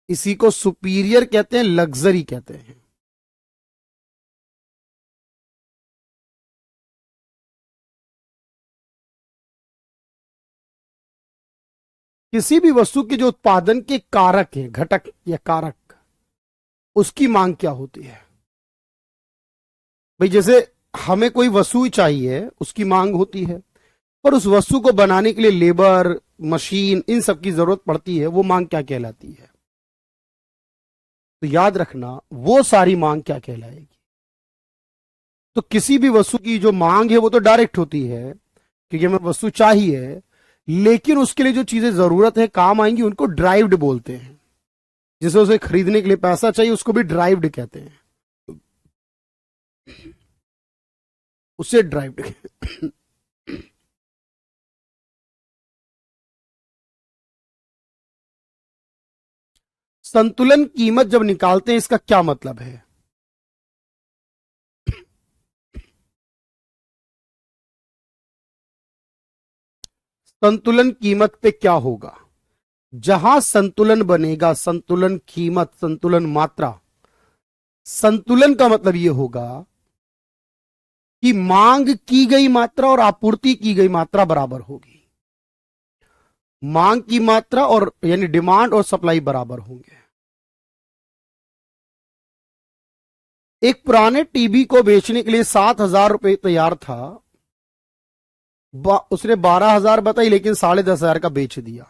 इसी को सुपीरियर कहते हैं, लग्जरी कहते हैं। किसी भी वस्तु के जो उत्पादन के कारक हैं, घटक या कारक, उसकी मांग क्या होती है? भाई जैसे हमें कोई वस्तु चाहिए, उसकी मांग होती है, पर उस वस्तु को बनाने के लिए लेबर, मशीन, इन सब की जरूरत पड़ती है, वो मांग क्या कहलाती है? तो याद रखना, वो सारी मांग क्या कहलाएगी? तो किसी भी वस्तु की जो मांग है वो तो डायरेक्ट होती है क्योंकि हमें वस्तु चाहिए, लेकिन उसके लिए जो चीजें जरूरत है, काम आएंगी, उनको ड्राइव्ड बोलते हैं। जिसे उसे खरीदने के लिए पैसा चाहिए उसको भी ड्राइव्ड कहते हैं। उसे ड्राइव्ड। संतुलन कीमत जब निकालते हैं इसका क्या मतलब है? संतुलन कीमत पे क्या होगा? जहां संतुलन बनेगा, संतुलन कीमत, संतुलन मात्रा, संतुलन का मतलब यह होगा कि मांग की गई मात्रा और आपूर्ति की गई मात्रा बराबर होगी। मांग की मात्रा और यानी डिमांड और सप्लाई बराबर होंगे। एक पुराने टीवी को बेचने के लिए 7,000 रुपए तैयार था, उसने 12,000 बताई लेकिन 10,500 का बेच दिया।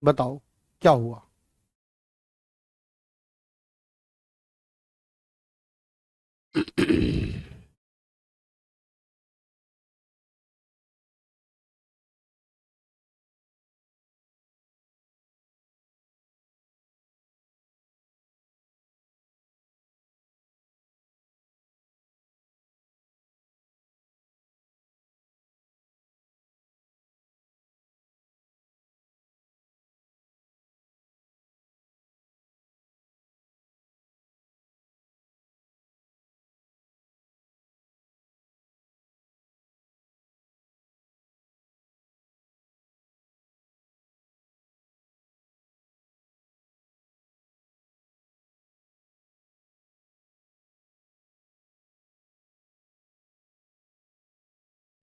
बताओ क्या हुआ?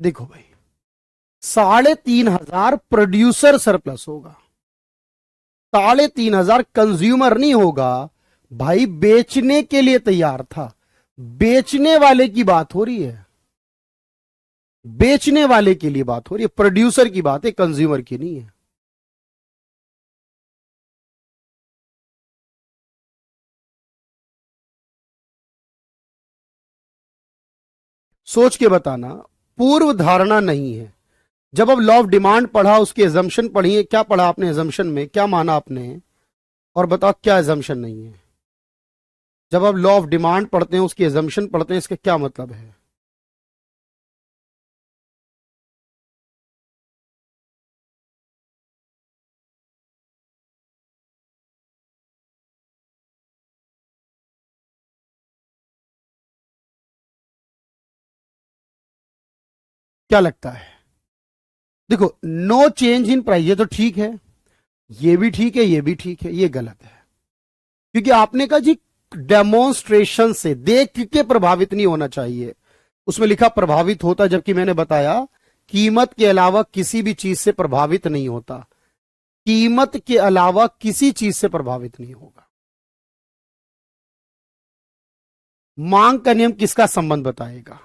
देखो भाई, 3,500 प्रोड्यूसर सरप्लस होगा, 3,500 कंज्यूमर नहीं होगा भाई, बेचने के लिए तैयार था। बेचने वाले की बात हो रही है, बेचने वाले के लिए बात हो रही है, प्रोड्यूसर की बात है, कंज्यूमर की नहीं है। सोच के बताना, पूर्व धारणा नहीं है। जब अब लॉ ऑफ डिमांड पढ़ा, उसकी एजम्पशन पढ़िए, क्या पढ़ा आपने एजम्पशन में, क्या माना आपने, और बताओ क्या एजम्पशन नहीं है। जब आप लॉ ऑफ डिमांड पढ़ते हैं, उसकी एजम्पशन पढ़ते हैं, इसका क्या मतलब है। क्या लगता है। देखो, नो चेंज इन प्राइस, ये तो ठीक है, ये भी ठीक है, ये भी ठीक है, ये गलत है। क्योंकि आपने कहा जी डेमोन्स्ट्रेशन से, देख के प्रभावित नहीं होना चाहिए, उसमें लिखा प्रभावित होता, जबकि मैंने बताया कीमत के अलावा किसी भी चीज से प्रभावित नहीं होता, कीमत के अलावा किसी चीज से प्रभावित नहीं होगा। मांग का नियम किसका संबंध बताएगा।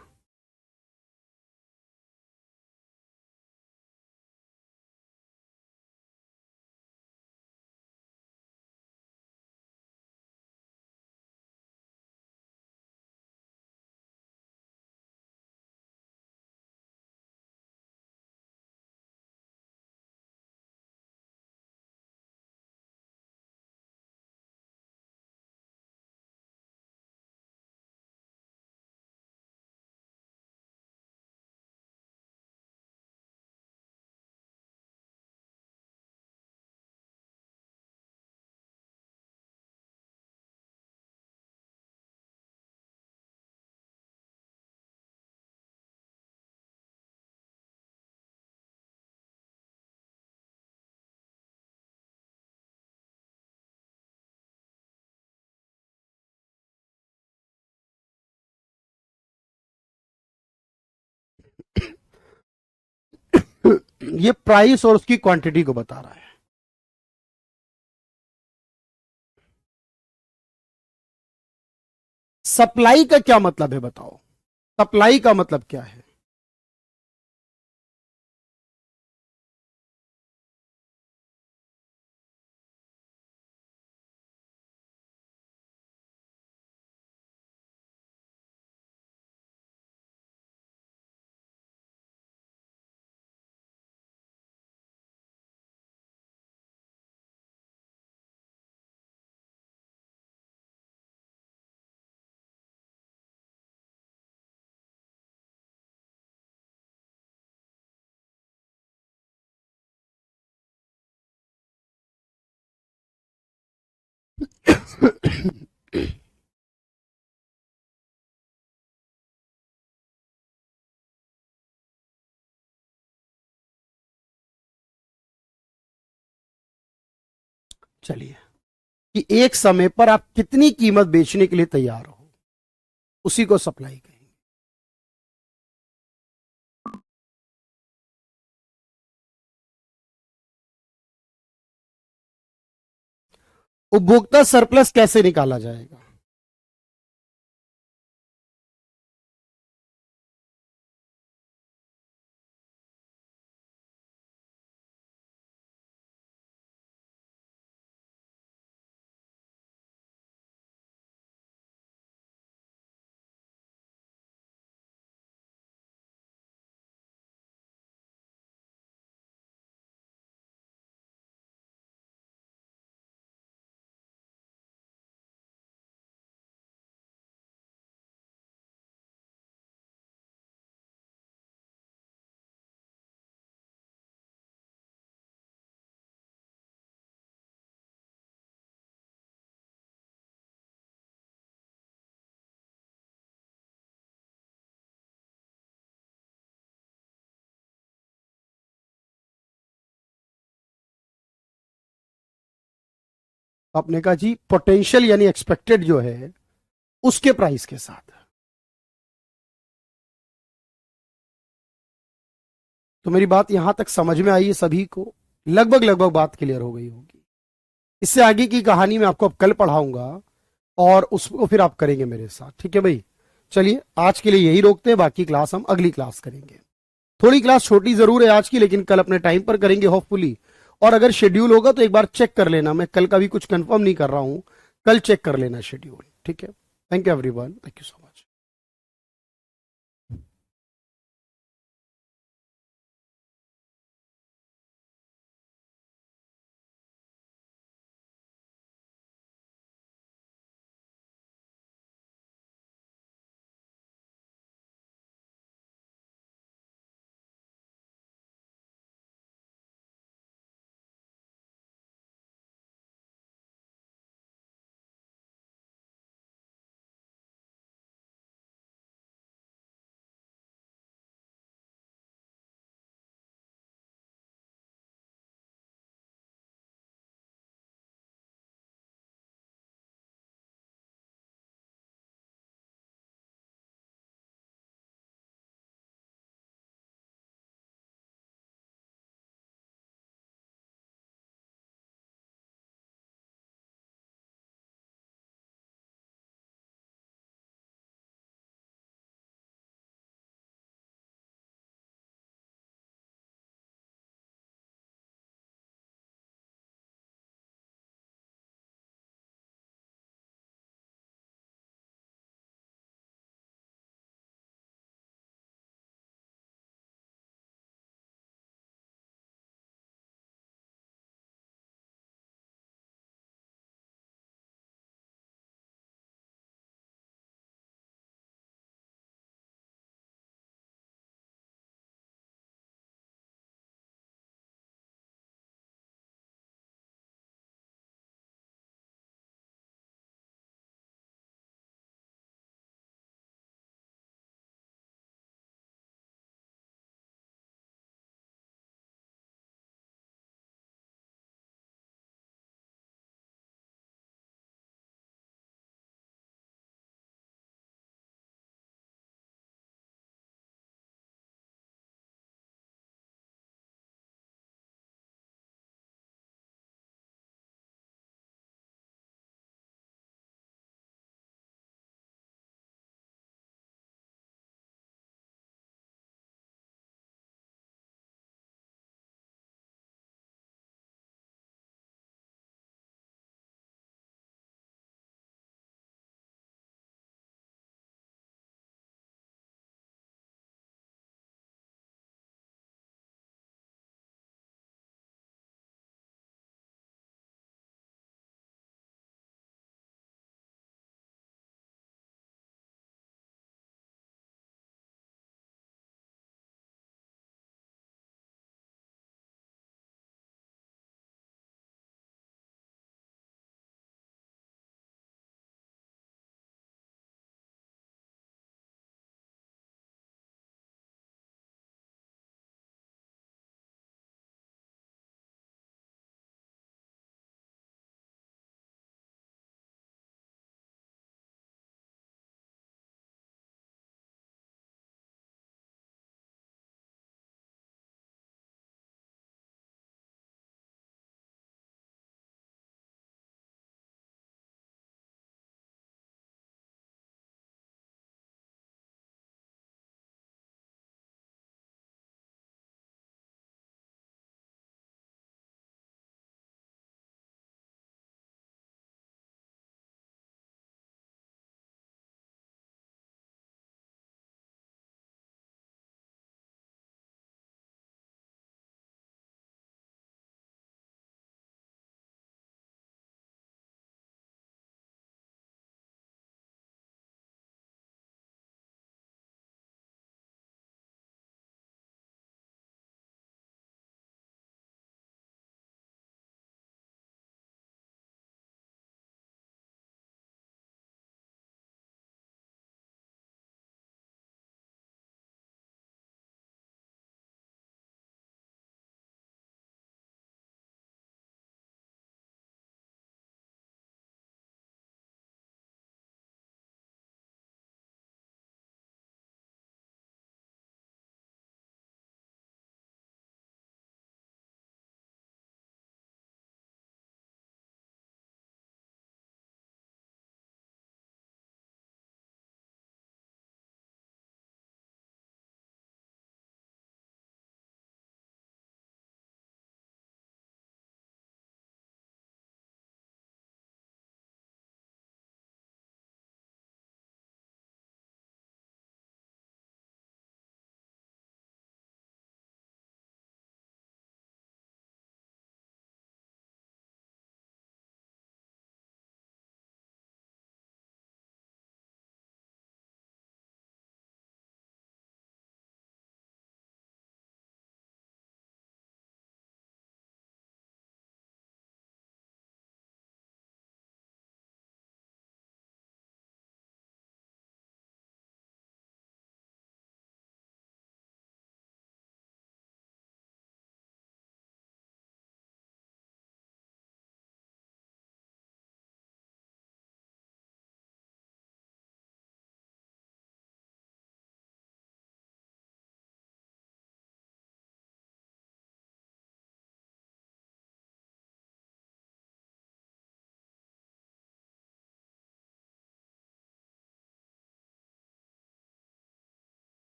ये प्राइस और उसकी क्वांटिटी को बता रहा है। सप्लाई का क्या मतलब है बताओ, सप्लाई का मतलब क्या है। चलिए, कि एक समय पर आप कितनी कीमत बेचने के लिए तैयार हो, उसी को सप्लाई कहेंगे। उपभोक्ता सरप्लस कैसे निकाला जाएगा। आपने कहा जी पोटेंशियल यानी एक्सपेक्टेड जो है उसके प्राइस के साथ। तो मेरी बात यहां तक समझ में आई है सभी को? लगभग लगभग बात क्लियर हो गई होगी। इससे आगे की कहानी मैं आपको अब कल पढ़ाऊंगा और उसको फिर आप करेंगे मेरे साथ, ठीक है भाई? चलिए आज के लिए यही रोकते हैं, बाकी क्लास हम अगली क्लास करेंगे। थोड़ी क्लास छोटी जरूर है आज की, लेकिन कल अपने टाइम पर करेंगे होपफुली। और अगर शेड्यूल होगा तो एक बार चेक कर लेना, मैं कल का भी कुछ कंफर्म नहीं कर रहा हूं, कल चेक कर लेना शेड्यूल, ठीक है? Thank you everyone, thank you so much.